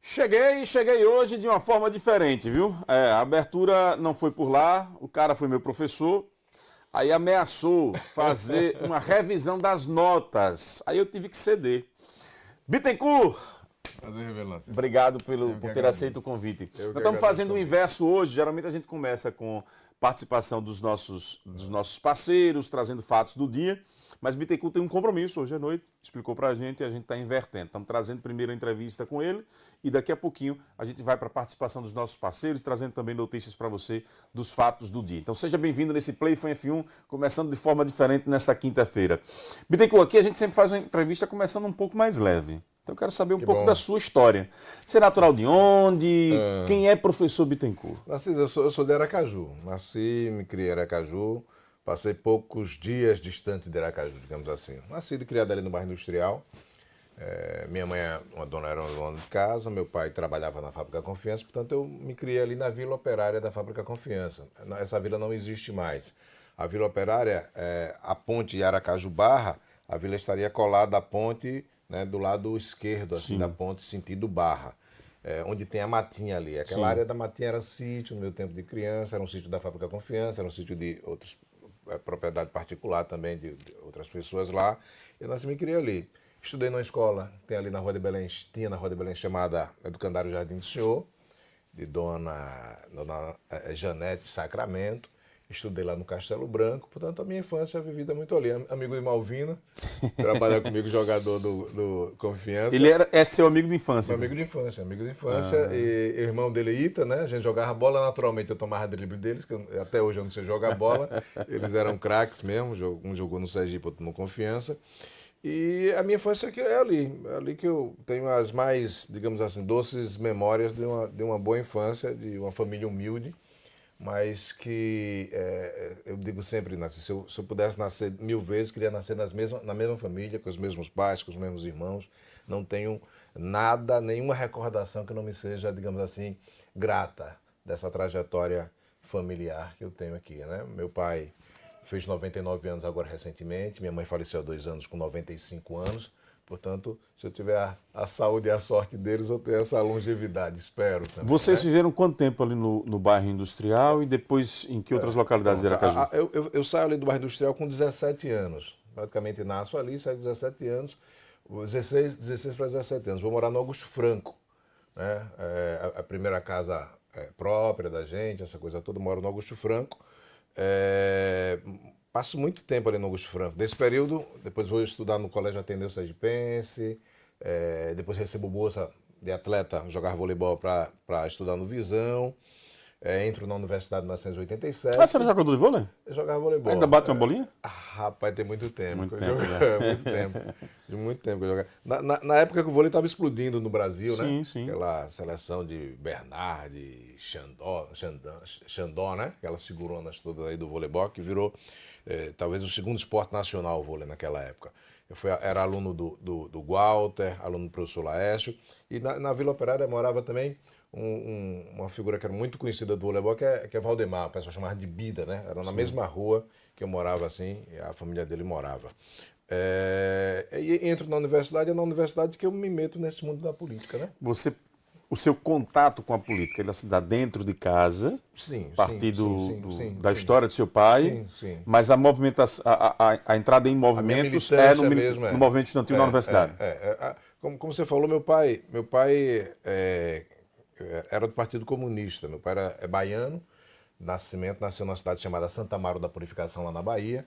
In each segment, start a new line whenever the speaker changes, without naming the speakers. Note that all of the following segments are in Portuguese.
Cheguei hoje de uma forma diferente, viu? A abertura não foi por lá, o cara foi meu professor, aí ameaçou fazer uma revisão das notas, aí eu tive que ceder. Bittencourt,
Prazer, Revelância.
obrigado por ter
agradeço.
aceito o convite.
Eu que
Nós estamos
agradeço
fazendo
o
o
convite.
inverso hoje, geralmente a gente começa com participação dos nossos parceiros, trazendo fatos do dia, mas Bittencourt tem um compromisso hoje à noite, explicou pra gente e a gente está invertendo. Estamos trazendo primeiro a entrevista com ele e daqui a pouquinho a gente vai para a participação dos nossos parceiros, trazendo também notícias para você dos fatos do dia. Então seja bem-vindo nesse Playfan F1, começando de forma diferente nesta quinta-feira. Bittencourt, aqui a gente sempre faz uma entrevista começando um pouco mais leve. Então eu quero saber um pouco
bom.
da sua história. Você é natural de onde? Quem é professor Bittencourt?
Narciso, eu sou de Aracaju. Nasci, me criei em Aracaju. Passei poucos dias distante de Aracaju, digamos assim. Nascido e criado ali no bairro Industrial. Minha mãe era uma dona de casa, meu pai trabalhava na Fábrica Confiança, portanto eu me criei ali na Vila Operária da Fábrica Confiança. Essa vila não existe mais. A Vila Operária, a ponte Aracaju-Barra, a vila estaria colada à ponte, né, do lado esquerdo assim, da ponte, sentido Barra. Onde tem a matinha ali. Aquela área da matinha era sítio, no meu tempo de criança, era um sítio da Fábrica Confiança, era um sítio de outros, propriedade particular também, de outras pessoas lá. Eu nasci e me criei ali. Estudei numa escola, tinha na Rua de Belém chamada Educandário Jardim do Senhor, de dona Janete Sacramento. Estudei lá no Castelo Branco, portanto a minha infância é vivida muito ali. Amigo de Malvina, trabalha comigo, jogador do Confiança.
Ele é seu amigo de infância?
Meu amigo de infância. E irmão dele, Ita, né? A gente jogava bola naturalmente, eu tomava drible deles, que até hoje eu não sei jogar bola. Eles eram craques mesmo, um jogou no Sergipe, outro no Confiança. E a minha infância é ali que eu tenho as mais, digamos assim, doces memórias de uma boa infância, de uma família humilde, mas que eu digo sempre, Nasci, se eu pudesse nascer 1000 vezes, queria nascer na mesma família, com os mesmos pais, com os mesmos irmãos. Não tenho nada, nenhuma recordação que não me seja, digamos assim, grata dessa trajetória familiar que eu tenho aqui, né? Meu pai fez 99 anos agora recentemente, minha mãe faleceu há 2 anos com 95 anos, portanto, se eu tiver a saúde e a sorte deles, eu tenho essa longevidade, espero também.
Vocês
né?
viveram quanto tempo ali no bairro Industrial e depois em que outras localidades de Aracaju?
Eu saio ali do bairro Industrial com 17 anos, praticamente nasço ali, saio com 17 anos, 16 para 17 anos, vou morar no Augusto Franco, né? A primeira casa própria da gente, essa coisa toda, moro no Augusto Franco. Passo muito tempo ali no Augusto Franco. Desse período, depois vou estudar no Colégio Ateneu Sergipense, depois recebo bolsa de atleta, jogar voleibol para estudar no Visão. Entro na Universidade de 1987.
Você era jogador de vôlei?
Eu jogava voleibol.
Ainda bate uma bolinha?
Rapaz, tem muito tempo.
Muito
que eu
tempo,
jogava, muito tempo. De muito tempo que eu jogava. Na época que o vôlei estava explodindo no Brasil,
Sim,
né?
sim.
Aquela seleção de Bernard, Xandó, né? Aquelas figuronas todas aí do voleibol, que virou talvez o segundo esporte nacional, o vôlei, naquela época. Era aluno do Walter, aluno do professor Laércio, e na Vila Operária morava também uma figura que era muito conhecida do voleibol, que é Valdemar, o pessoal chamava de Bida, né? Era na mesma rua que eu morava, assim, e a família dele morava. E entro na universidade, é na universidade que eu me meto nesse mundo da política, né?
O seu contato com a política, ele se dá dentro de casa,
Sim,
a partir
sim,
da história do seu pai,
Sim.
mas a movimentação, a entrada em movimentos
militância
no
mesmo,
no movimento estudantil na universidade.
Como você falou, meu pai era do Partido Comunista. Meu pai é baiano, nasceu numa cidade chamada Santa Amaro da Purificação, lá na Bahia.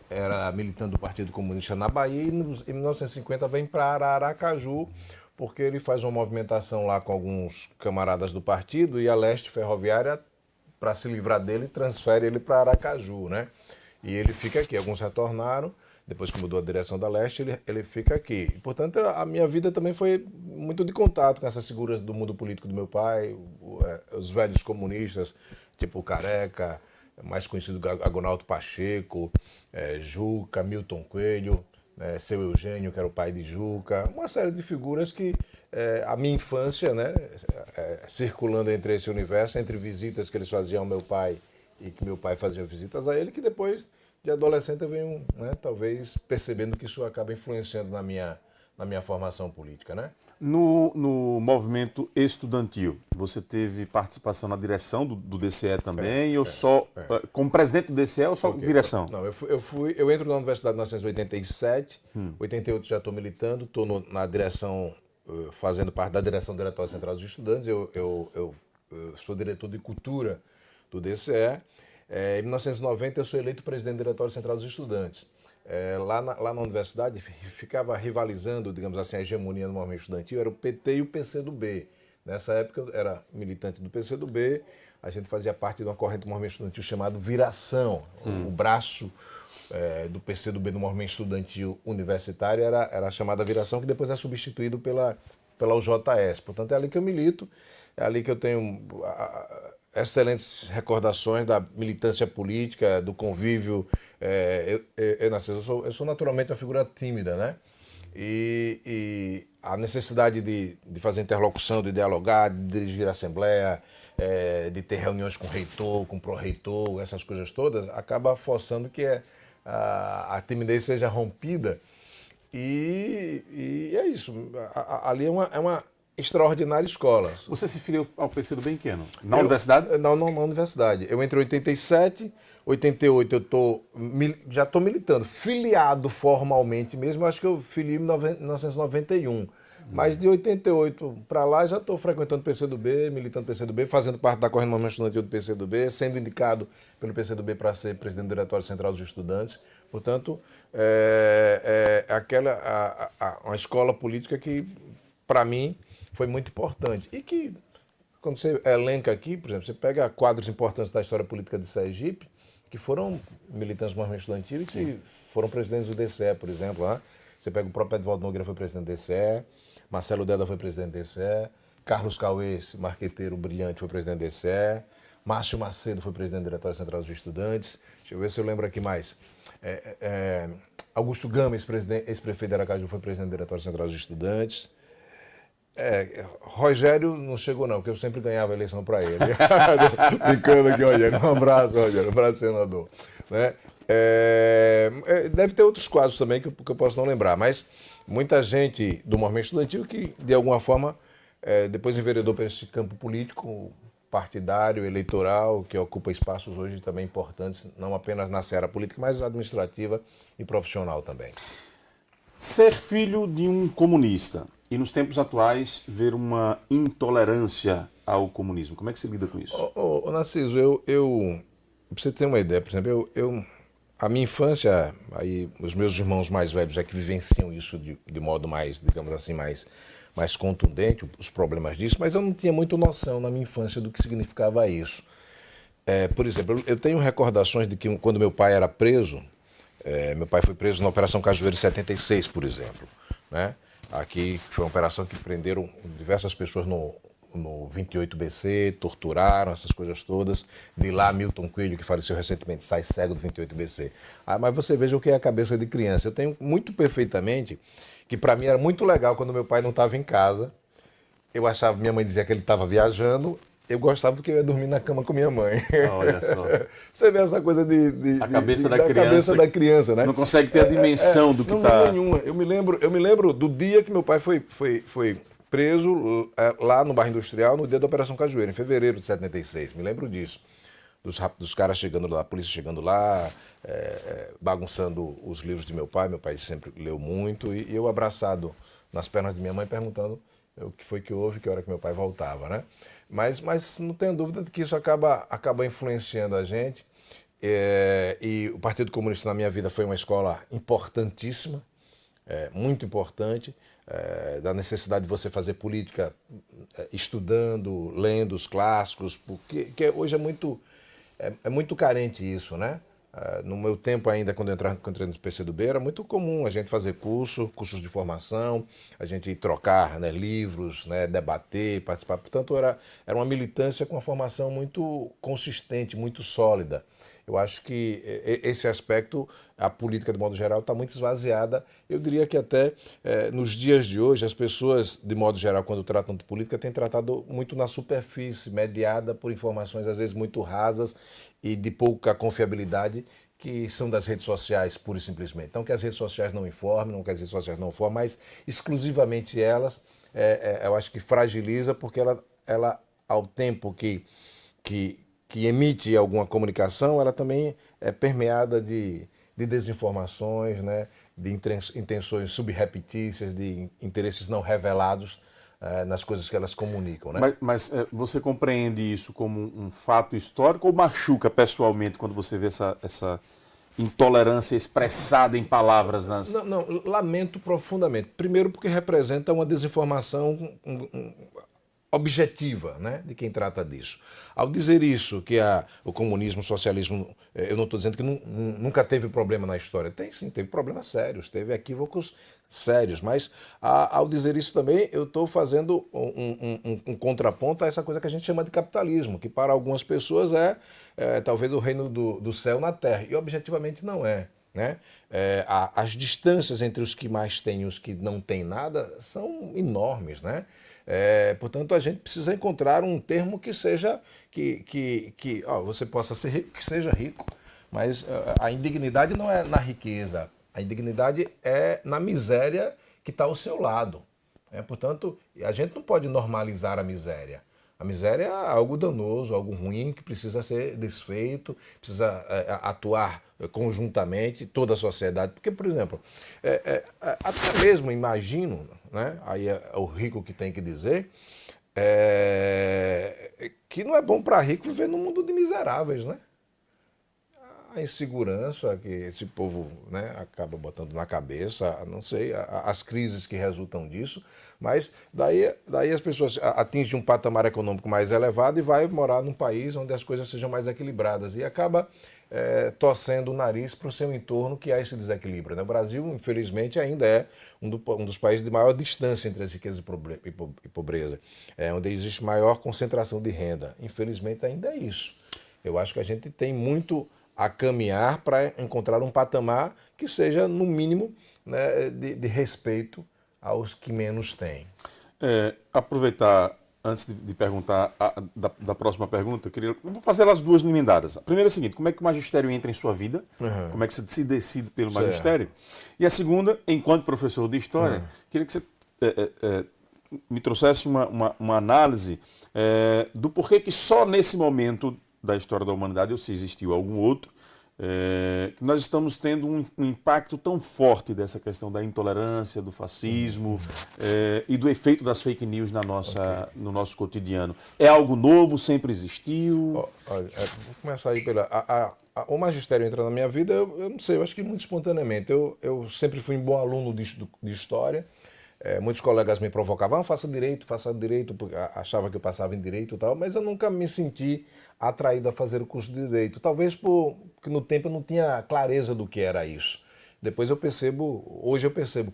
Era militante do Partido Comunista na Bahia e em 1950 vem para Aracaju, porque ele faz uma movimentação lá com alguns camaradas do partido e a Leste Ferroviária, para se livrar dele, transfere ele para Aracaju, né? E ele fica aqui. Alguns retornaram, depois que mudou a direção da Leste, ele fica aqui. E, portanto, a minha vida também foi muito de contato com essas figuras do mundo político do meu pai, os velhos comunistas, tipo o Careca, mais conhecido Agonaldo Pacheco, Juca, Milton Coelho, seu Eugênio, que era o pai de Juca, uma série de figuras que a minha infância, né, circulando entre esse universo, entre visitas que eles faziam ao meu pai e que meu pai fazia visitas a ele, que depois de adolescente eu venho, né, talvez percebendo que isso acaba influenciando na minha formação política, né?
No movimento estudantil, você teve participação na direção do DCE também, ou só como presidente do DCE ou só direção?
Não, eu entro na Universidade em 1987, 88 já estou militando, estou na direção, fazendo parte da direção do Diretório Central dos Estudantes, eu sou diretor de cultura do DCE. Em 1990 eu sou eleito presidente do Diretório Central dos Estudantes. Lá na universidade ficava rivalizando, digamos assim, a hegemonia do movimento estudantil, era o PT e o PCdoB. Nessa época eu era militante do PCdoB, a gente fazia parte de uma corrente do movimento estudantil chamado Viração. O braço do PCdoB no movimento estudantil universitário era a chamada Viração, que depois é substituído pela UJS. Portanto, é ali que eu milito, é ali que eu tenho excelentes recordações da militância política, do convívio. Eu sou naturalmente uma figura tímida, né? E a necessidade de fazer interlocução, de dialogar, de dirigir a assembleia, de ter reuniões com o reitor, com o pró-reitor, essas coisas todas, acaba forçando que a timidez seja rompida. E é isso. Ali é uma extraordinária escola.
Você se filiou ao PCdoB em que ano? Na universidade?
Não, na universidade. Eu entrei em 87, 88 já estou militando, filiado formalmente mesmo, acho que eu filiei em 1991. Mas de 88 para lá já estou frequentando o PCdoB, militando PCdoB, fazendo parte da corrente do movimento estudantil do PCdoB, sendo indicado pelo PCdoB para ser presidente do Diretório Central dos Estudantes. Portanto, uma escola política que, para mim, foi muito importante. E que, quando você elenca aqui, por exemplo, você pega quadros importantes da história política de Sergipe, que foram militantes do movimento estudantil e que foram presidentes do DCE, por exemplo. Né? Você pega o próprio Edvaldo Nogueira, foi presidente do DCE, Marcelo Deda foi presidente do DCE, Carlos Cauê, marqueteiro brilhante, foi presidente do DCE, Márcio Macedo foi presidente do Diretório Central dos Estudantes. Deixa eu ver se eu lembro aqui mais. Augusto Gama, ex-prefeito de Aracaju, foi presidente do Diretório Central dos Estudantes. Rogério não chegou não, porque eu sempre ganhava a eleição para ele. Brincando aqui, Rogério. Um abraço, Rogério. Um abraço, senador. Né? Deve ter outros quadros também que eu posso não lembrar, mas muita gente do movimento estudantil que, de alguma forma, depois enveredou para esse campo político, partidário, eleitoral, que ocupa espaços hoje também importantes, não apenas na seara política, mas administrativa e profissional também.
Ser filho de um comunista e, nos tempos atuais, ver uma intolerância ao comunismo. Como é que você lida com isso?
Narciso, pra você ter uma ideia, por exemplo, a minha infância, aí os meus irmãos mais velhos é que vivenciam isso de modo mais, digamos assim, mais contundente, os problemas disso, mas eu não tinha muita noção na minha infância do que significava isso. Por exemplo, eu tenho recordações de que quando meu pai era preso, meu pai foi preso na Operação Cajueiro em 76, por exemplo, né? Aqui foi uma operação que prenderam diversas pessoas no 28BC, torturaram essas coisas todas. De lá, Milton Coelho, que faleceu recentemente, sai cego do 28BC. Mas você veja o que é a cabeça de criança. Eu tenho muito perfeitamente que para mim era muito legal quando meu pai não estava em casa. Eu achava, minha mãe dizia que ele estava viajando. Eu gostava porque eu ia dormir na cama com minha mãe.
Olha só.
Você vê essa coisa
a cabeça
da criança, né?
Não consegue ter a dimensão do que está...
Não, nenhuma. Eu me lembro do dia que meu pai foi preso lá no bairro Industrial, no dia da Operação Cajueiro, em fevereiro de 76. Me lembro disso. Dos caras chegando lá, a polícia chegando lá, bagunçando os livros de meu pai. Meu pai sempre leu muito. E eu abraçado nas pernas de minha mãe, perguntando o que foi que houve, que hora que meu pai voltava, né? Mas não tenho dúvida de que isso acaba influenciando a gente. E o Partido Comunista na minha vida foi uma escola importantíssima, muito importante, da necessidade de você fazer política estudando, lendo os clássicos, porque hoje é muito carente isso, né? No meu tempo ainda, quando eu entrei no PCdoB, era muito comum a gente fazer cursos de formação, a gente ir trocar, né, livros, né, debater, participar. Portanto, era uma militância com uma formação muito consistente, muito sólida. Eu acho que esse aspecto, a política, de modo geral, está muito esvaziada. Eu diria que até nos dias de hoje, as pessoas, de modo geral, quando tratam de política, têm tratado muito na superfície, mediada por informações, às vezes, muito rasas e de pouca confiabilidade, que são das redes sociais, pura e simplesmente. Não que as redes sociais não informem, não que as redes sociais não formem, mas exclusivamente elas, eu acho que fragiliza, porque ela ao tempo que emite alguma comunicação, ela também é permeada de desinformações, né? De intenções subreptícias, de interesses não revelados nas coisas que elas comunicam. Né?
Mas você compreende isso como um fato histórico ou machuca pessoalmente quando você vê essa intolerância expressada em palavras?
Não, lamento profundamente. Primeiro porque representa uma desinformação objetiva, né, de quem trata disso. Ao dizer isso, que o comunismo, o socialismo, eu não estou dizendo que nunca teve problema na história. Tem sim, teve problemas sérios, teve equívocos sérios, mas ao dizer isso também eu estou fazendo um contraponto a essa coisa que a gente chama de capitalismo, que para algumas pessoas é talvez o reino do céu na terra, e objetivamente não é. Né? As distâncias entre os que mais têm e os que não têm nada são enormes, né? Portanto, a gente precisa encontrar um termo que seja você possa ser rico, que seja rico, mas a indignidade não é na riqueza, a indignidade é na miséria que está ao seu lado. Portanto, a gente não pode normalizar a miséria. A miséria é algo danoso, algo ruim que precisa ser desfeito, precisa atuar conjuntamente toda a sociedade. Porque, por exemplo, até mesmo imagino, né, aí é o rico que tem que dizer, que não é bom para rico viver num mundo de miseráveis, né? A insegurança que esse povo, né, acaba botando na cabeça, não sei, as crises que resultam disso, mas daí as pessoas atingem um patamar econômico mais elevado e vai morar num país onde as coisas sejam mais equilibradas e acaba torcendo o nariz para o seu entorno, que há esse desequilíbrio. Né? O Brasil, infelizmente, ainda é um dos países de maior distância entre as riquezas e pobreza, onde existe maior concentração de renda. Infelizmente, ainda é isso. Eu acho que a gente tem muito a caminhar para encontrar um patamar que seja, no mínimo, né, de respeito aos que menos têm.
Aproveitar, antes de perguntar da próxima pergunta, eu vou fazer as duas emendadas. A primeira é a seguinte: como é que o magistério entra em sua vida? Uhum. Como é que você se decide pelo magistério? E a segunda, enquanto professor de história, queria que você me trouxesse uma análise do porquê que só nesse momento da história da humanidade, ou se existiu algum outro, que nós estamos tendo um impacto tão forte dessa questão da intolerância, do fascismo e do efeito das fake news no nosso cotidiano. É algo novo, sempre existiu?
Olha, vou começar aí o magistério entra na minha vida, eu não sei, eu acho que muito espontaneamente. Eu sempre fui um bom aluno de história. Muitos colegas me provocavam, faça direito, porque achava que eu passava em direito e tal, mas eu nunca me senti atraído a fazer o curso de direito. Talvez porque no tempo eu não tinha clareza do que era isso. Depois hoje eu percebo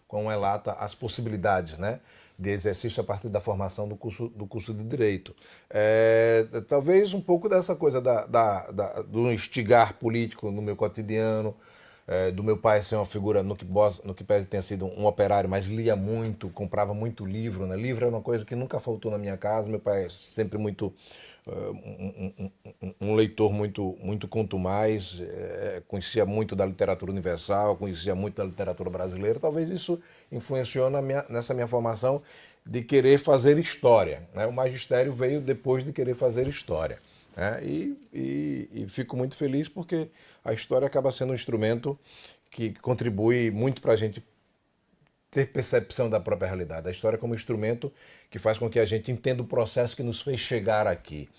quão é lata as possibilidades, né, de exercício a partir da formação do curso de direito. Talvez um pouco dessa coisa do instigar político no meu cotidiano, do meu pai ser uma figura, no que pese tenha sido um operário, mas lia muito, comprava muito livro. Né? Livro era uma coisa que nunca faltou na minha casa. Meu pai é sempre muito um leitor muito contumaz, conhecia muito da literatura universal, conhecia muito da literatura brasileira. Talvez isso influenciou nessa minha formação de querer fazer história. Né? O magistério veio depois de querer fazer história. E fico muito feliz porque a história acaba sendo um instrumento que contribui muito para a gente ter percepção da própria realidade. A história como instrumento que faz com que a gente entenda o processo que nos fez chegar aqui.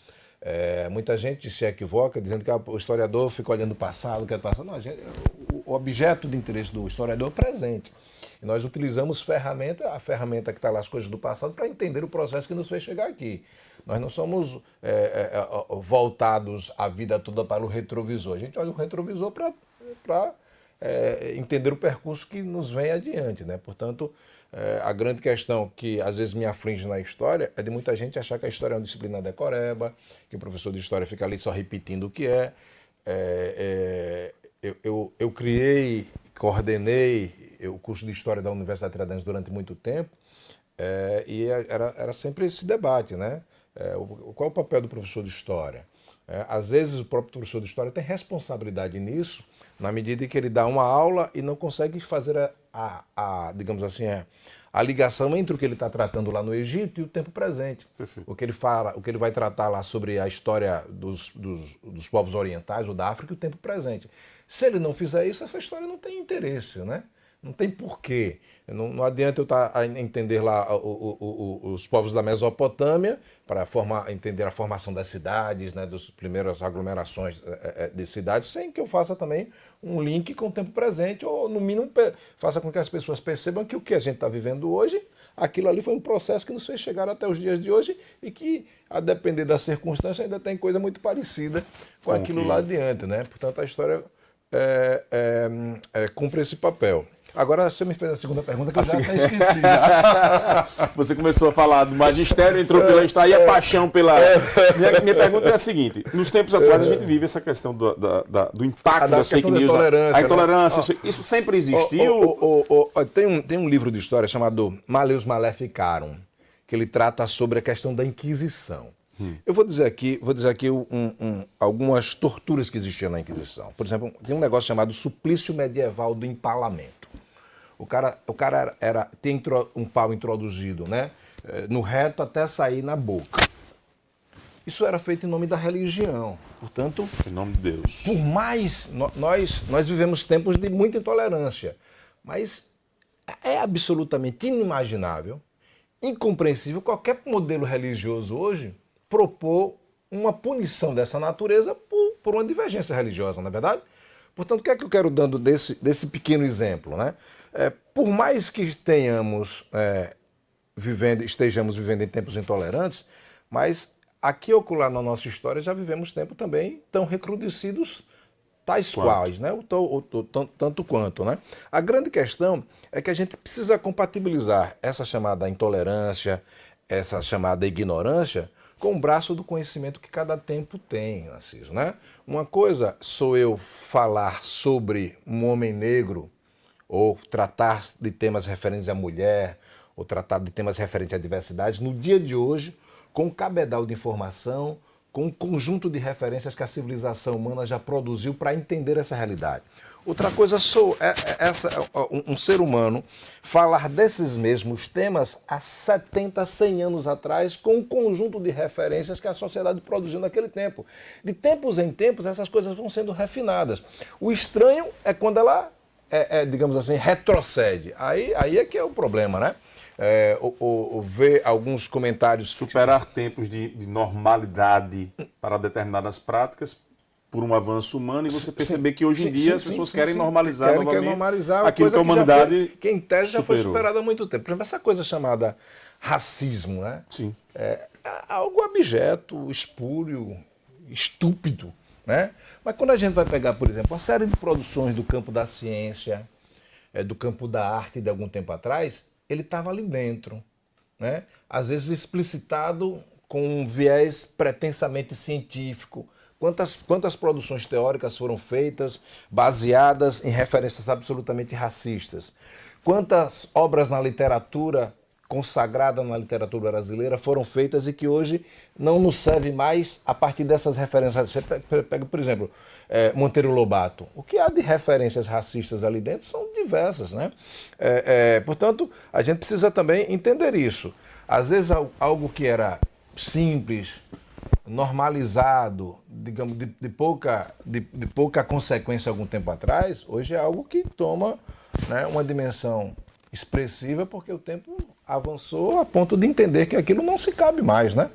Muita gente se equivoca dizendo que o historiador fica olhando o passado, quer passar. Não, o objeto de interesse do historiador é o presente. E nós utilizamos a ferramenta que está lá, as coisas do passado, para entender o processo que nos fez chegar aqui. Nós não somos voltados a vida toda para o retrovisor. A gente olha o retrovisor para entender o percurso que nos vem adiante. Né? Portanto, a grande questão que às vezes me aflige na história é de muita gente achar que a história é uma disciplina decoreba, que o professor de história fica ali só repetindo o que é. Eu criei, coordenei o curso de História da Universidade Tiradentes durante muito tempo, e era sempre esse debate, né? Qual é o papel do professor de História? Às vezes o próprio professor de história tem responsabilidade nisso, na medida em que ele dá uma aula e não consegue fazer digamos assim, a ligação entre o que ele está tratando lá no Egito e o tempo presente.
Perfeito.
O que ele fala, o que ele vai tratar lá sobre a história dos povos orientais ou da África e o tempo presente. Se ele não fizer isso, essa história não tem interesse, né? Não tem porquê. Não adianta eu estar a entender lá os povos da Mesopotâmia para entender a formação das cidades, né, das primeiras aglomerações de cidades, sem que eu faça também um link com o tempo presente, ou no mínimo faça com que as pessoas percebam que o que a gente está vivendo hoje, aquilo ali foi um processo que nos fez chegar até os dias de hoje e que, a depender da circunstância, ainda tem coisa muito parecida com aquilo lá adiante, né? Portanto, a história cumpre esse papel. Agora você me fez a segunda pergunta que eu já até esqueci.
Você começou a falar do magistério, entrou pela história e a paixão pela... Minha pergunta é a seguinte: nos tempos atuais a gente vive essa questão do impacto das fake news, a intolerância, isso sempre existiu?
Tem um livro de história chamado Maleus Maleficarum, que ele trata sobre a questão da Inquisição. Eu vou dizer aqui algumas torturas que existiam na Inquisição. Por exemplo, tem um negócio chamado suplício medieval do empalamento. O cara tem um pau introduzido, né, no reto até sair na boca. Isso era feito em nome da religião. Portanto,
em nome de Deus.
Por mais... Nós vivemos tempos de muita intolerância, mas é absolutamente inimaginável, incompreensível qualquer modelo religioso hoje propor uma punição dessa natureza por uma divergência religiosa, não é verdade? Portanto, o que é que eu quero dando desse pequeno exemplo, né? Por mais que estejamos vivendo em tempos intolerantes, mas aqui ou acolá na nossa história já vivemos tempos também tão recrudescidos tais quais, né? Tanto quanto, né? A grande questão é que a gente precisa compatibilizar essa chamada intolerância, essa chamada ignorância, com o braço do conhecimento que cada tempo tem, Narciso, né? Uma coisa sou eu falar sobre um homem negro, ou tratar de temas referentes à mulher, ou tratar de temas referentes à diversidade, no dia de hoje, com um cabedal de informação, com um conjunto de referências que a civilização humana já produziu para entender essa realidade. Outra coisa um ser humano falar desses mesmos temas há 70, 100 anos atrás, com um conjunto de referências que a sociedade produziu naquele tempo. De tempos em tempos, essas coisas vão sendo refinadas. O estranho é quando ela, digamos assim, retrocede. Aí é que é o problema, né? Ver alguns comentários...
Superar tempos de normalidade para determinadas práticas por um avanço humano e você perceber que hoje em dia as pessoas querem normalizar novamente aquilo que a humanidade
que em tese já foi superado há muito tempo. Por exemplo, essa coisa chamada racismo, né?
Sim.
É algo abjeto, espúrio, estúpido, né? Mas quando a gente vai pegar, por exemplo, uma série de produções do campo da ciência, do campo da arte de algum tempo atrás, ele estava ali dentro, né? Às vezes explicitado com um viés pretensamente científico. Quantas produções teóricas foram feitas baseadas em referências absolutamente racistas? Quantas obras na literatura, consagrada na literatura brasileira, foram feitas e que hoje não nos serve mais a partir dessas referências? Você pega, por exemplo, Monteiro Lobato. O que há de referências racistas ali dentro são diversas, né? Portanto, a gente precisa também entender isso. Às vezes, algo que era simples, normalizado, digamos, de pouca consequência algum tempo atrás, hoje é algo que toma, né, uma dimensão expressiva, porque o tempo avançou a ponto de entender que aquilo não se cabe mais, né?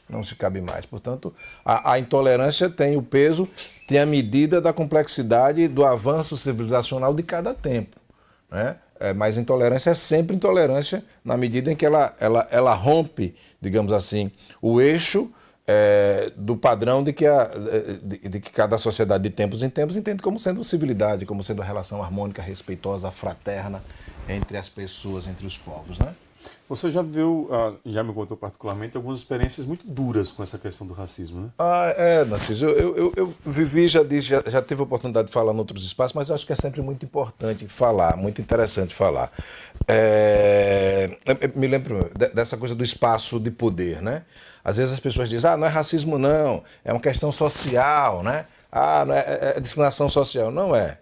Não se cabe mais. Portanto, a intolerância tem o peso, tem a medida da complexidade do avanço civilizacional de cada tempo, né? Mas intolerância é sempre intolerância na medida em que ela rompe, digamos assim, o eixo do padrão de que cada sociedade de tempos em tempos entende como sendo civilidade, como sendo a relação harmônica, respeitosa, fraterna entre as pessoas, entre os povos, né?
Você já viu, já me contou particularmente, algumas experiências muito duras com essa questão do racismo, né?
Narciso, eu vivi, já disse, já tive a oportunidade de falar em outros espaços, mas eu acho que é sempre muito importante falar, muito interessante falar. Me lembro dessa coisa do espaço de poder, né? Às vezes as pessoas dizem, não é racismo não, é uma questão social, né? Não é discriminação social. Não é.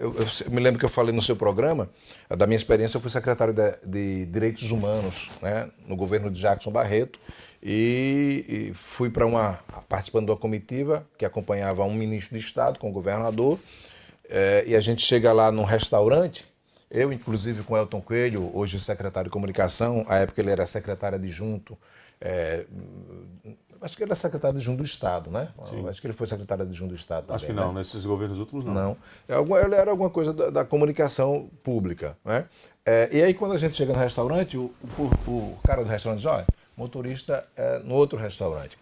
Eu me lembro que eu falei no seu programa, da minha experiência, eu fui secretário de Direitos Humanos, né, no governo de Jackson Barreto, e fui participando de uma comitiva que acompanhava um ministro de Estado com o governador, e a gente chega lá num restaurante, eu inclusive com Elton Coelho, hoje secretário de Comunicação, à época ele era secretário adjunto, acho que ele é secretário adjunto do Estado, né? Acho que ele foi secretário adjunto do Estado também.
Acho que não,
né?
Nesses governos últimos não.
Não. Ele era alguma coisa da comunicação pública, né? E aí quando a gente chega no restaurante, o cara do restaurante diz, olha, motorista é no outro restaurante.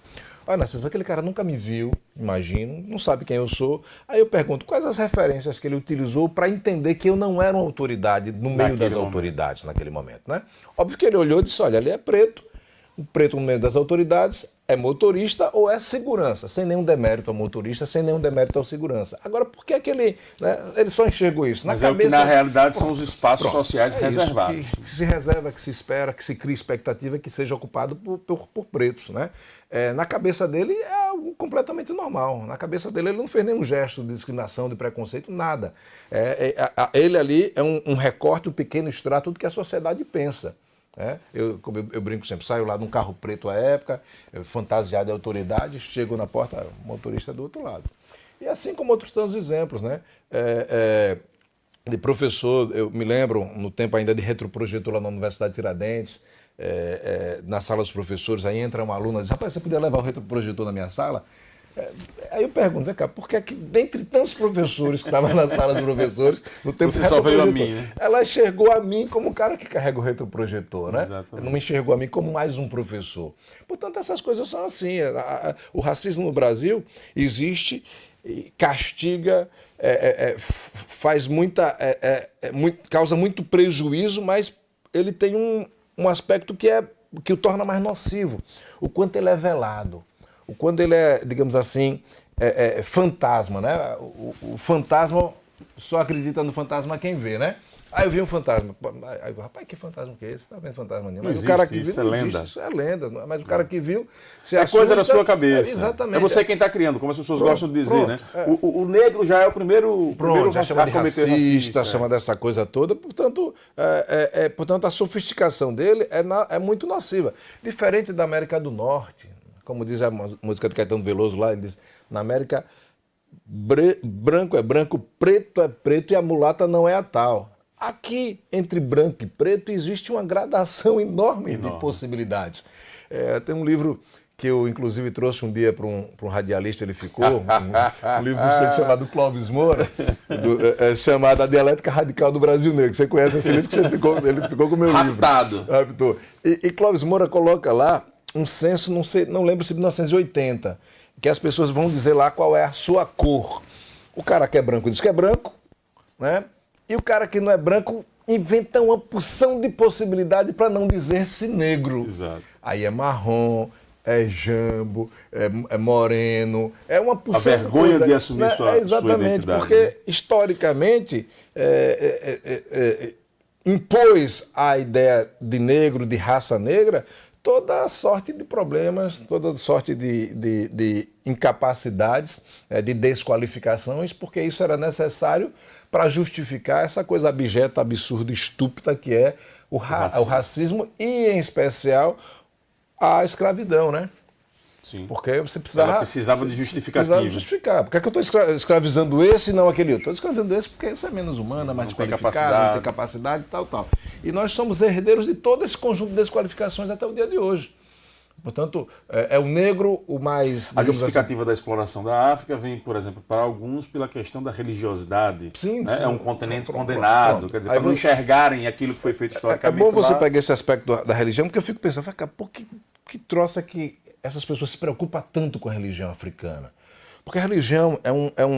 Olha, Narciso, aquele cara nunca me viu, imagino, não sabe quem eu sou. Aí eu pergunto, quais as referências que ele utilizou para entender que eu não era uma autoridade no meio das autoridades naquele momento, né? Óbvio que ele olhou e disse, olha, ele é preto, o preto no meio das autoridades é motorista ou é segurança, sem nenhum demérito ao motorista, sem nenhum demérito ao segurança. Agora, por que ele só enxergou isso?
Mas que na realidade são os espaços sociais reservados.
Que se reserva, que se espera, que se cria expectativa que seja ocupado por pretos, né? Na cabeça dele é algo completamente normal. Na cabeça dele ele não fez nenhum gesto de discriminação, de preconceito, nada. Ele ali é um recorte, um pequeno extrato do que a sociedade pensa. Eu brinco sempre, saio lá num carro preto à época, fantasiado de autoridade, chego na porta, o motorista é do outro lado. E assim como outros tantos exemplos, né? De professor, eu me lembro, no tempo ainda de retroprojetor lá na Universidade de Tiradentes, na sala dos professores, aí entra uma aluna e diz, rapaz, você podia levar o retroprojetor na minha sala? Aí eu pergunto, vem cá, por que dentre tantos professores que estavam na sala dos professores, no tempo
você só veio a mim, né?
Ela enxergou a mim como o cara que carrega o retroprojetor, né?
Exatamente.
Não me enxergou a mim como mais um professor. Portanto, essas coisas são assim. O racismo no Brasil existe, castiga, faz causa muito prejuízo, mas ele tem um aspecto que o torna mais nocivo. O quanto ele é velado. Quando ele é, digamos assim, fantasma, né? O fantasma, só acredita no fantasma quem vê, né? Eu vi um fantasma. Aí, rapaz, que fantasma que é esse? Não está vendo fantasma nenhum. Mas o cara que viu,
isso é lenda.
Isso é lenda. Mas o cara que viu...
coisa da sua cabeça.
Exatamente.
É você quem está criando, como as pessoas gostam de dizer, né? O negro já é o primeiro
já chama de racista, chama dessa coisa toda. Portanto, a sofisticação dele é muito nociva. Diferente da América do Norte, como diz a música de Caetano Veloso lá, ele diz, na América, branco é branco, preto é preto e a mulata não é a tal. Aqui, entre branco e preto, existe uma gradação enorme de possibilidades. Tem um livro que eu, inclusive, trouxe um dia para um radialista, ele ficou, um livro chamado Clóvis Moura, chamado A Dialética Radical do Brasil Negro. Você conhece esse livro, que ele ficou com o meu livro. Raptou. E Clóvis Moura coloca lá um censo, não lembro se de 1980, que as pessoas vão dizer lá qual é a sua cor. O cara que é branco diz que é branco, né? E o cara que não é branco inventa uma porção de possibilidade para não dizer-se negro.
Exato.
Aí é marrom, é jambo, é moreno, é uma porção
de vergonha de coisa, de assumir
né?
sua
Exatamente,
identidade.
porque historicamente impôs a ideia de negro, de raça negra, toda sorte de problemas, toda sorte de incapacidades, de desqualificações, porque isso era necessário para justificar essa coisa abjeta, absurda, estúpida que é o racismo e, em especial, a escravidão, né?
Sim.
Porque você
precisava de justificativa.
Precisava justificar. Por que eu estou escravizando esse e não aquele outro? Estou escravizando esse porque esse é menos humano, é mais qualificado, não tem capacidade e tal. E nós somos herdeiros de todo esse conjunto de desqualificações até o dia de hoje. Portanto, é o negro o mais...
A justificativa da exploração da África vem, por exemplo, para alguns pela questão da religiosidade.
Sim,
né?
sim.
É um continente condenado, quer dizer, para não enxergarem aquilo que foi feito historicamente.
É bom você pegar esse aspecto da religião, porque eu fico pensando, pô, que troça que essas pessoas se preocupam tanto com a religião africana. Porque a religião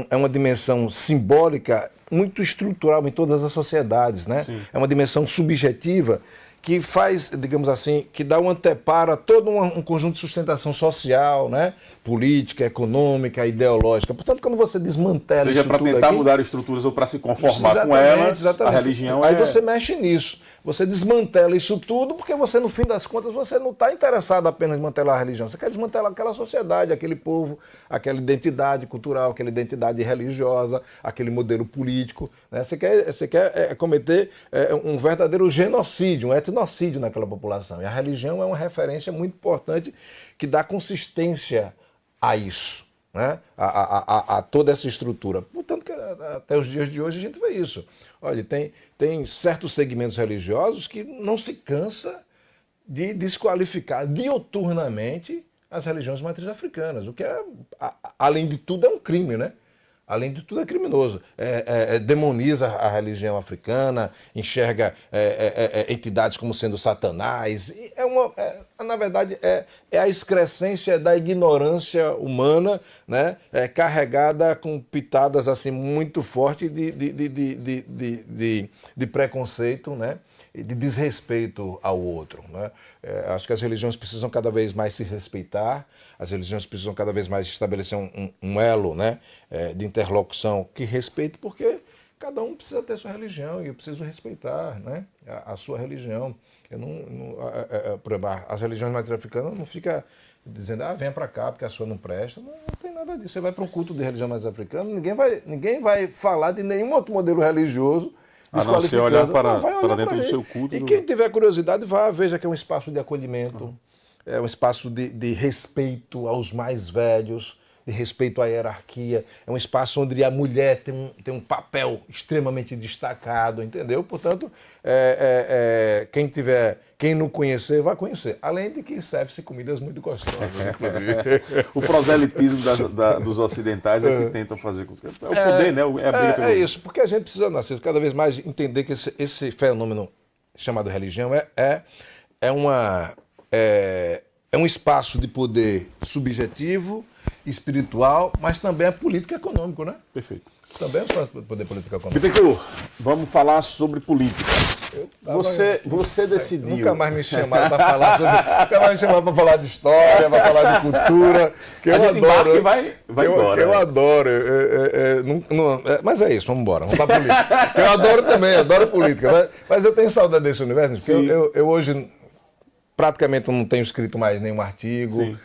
é uma dimensão simbólica muito estrutural em todas as sociedades, né?
Sim.
É uma dimensão subjetiva que faz, digamos assim, que dá um anteparo a todo um conjunto de sustentação social, né? Política, econômica, ideológica. Portanto, quando você desmantela
seja
isso
para
tudo
tentar
aqui,
mudar estruturas ou para se conformar com
exatamente,
elas,
exatamente.
a religião
Aí você mexe nisso. Você desmantela isso tudo porque você, no fim das contas, você não está interessado apenas em desmantelar a religião. Você quer desmantelar aquela sociedade, aquele povo, aquela identidade cultural, aquela identidade religiosa, aquele modelo político. Né? Você quer cometer um verdadeiro genocídio, um etnocídio naquela população. E a religião é uma referência muito importante que dá consistência a isso, né? A toda essa estrutura. Portanto, que até os dias de hoje a gente vê isso. Olha, tem certos segmentos religiosos que não se cansa de desqualificar diuturnamente as religiões matrizes africanas, o que é, além de tudo, é um crime, né? Além de tudo, é criminoso. Demoniza a religião africana, enxerga entidades como sendo Satanás. Na verdade, é a excrescência da ignorância humana, né? Carregada com pitadas assim, muito fortes de preconceito, né? E de desrespeito ao outro. Né? Acho que as religiões precisam cada vez mais se respeitar, as religiões precisam cada vez mais estabelecer um elo, né, de interlocução que respeite, porque cada um precisa ter sua religião e eu preciso respeitar, né, a sua religião. Eu por exemplo, as religiões mais africanas não ficam dizendo, venha para cá porque a sua não presta. Não tem nada disso. Você vai para um culto de religião mais africana, ninguém vai falar de nenhum outro modelo religioso.
A não ser olhar para dentro do seu culto.
E quem tiver curiosidade, veja que é um espaço de acolhimento, é um espaço de respeito aos mais velhos, de respeito à hierarquia, é um espaço onde a mulher tem um papel extremamente destacado, entendeu? Portanto, quem não conhecer, vai conhecer. Além de que serve-se comidas muito gostosas, inclusive.
O proselitismo dos ocidentais é que tentam fazer com que... É o poder, né? É a briga pelo...
isso, porque a gente precisa, Narciso, cada vez mais entender que esse fenômeno chamado religião é um espaço de poder subjetivo, espiritual, mas também é político e econômico, né?
Perfeito.
Também é um espaço de poder político e econômico.
Bittencourt, vamos falar sobre política. Você decidiu...
Nunca mais me chamaram para falar nunca mais me chamaram para falar de história, para falar de cultura, que eu adoro.
Que vai embora.
Eu adoro. Mas é isso, vamos embora, vamos para a política. Eu adoro também, adoro política. Mas eu tenho saudade desse universo, porque eu hoje praticamente não tenho escrito mais nenhum artigo,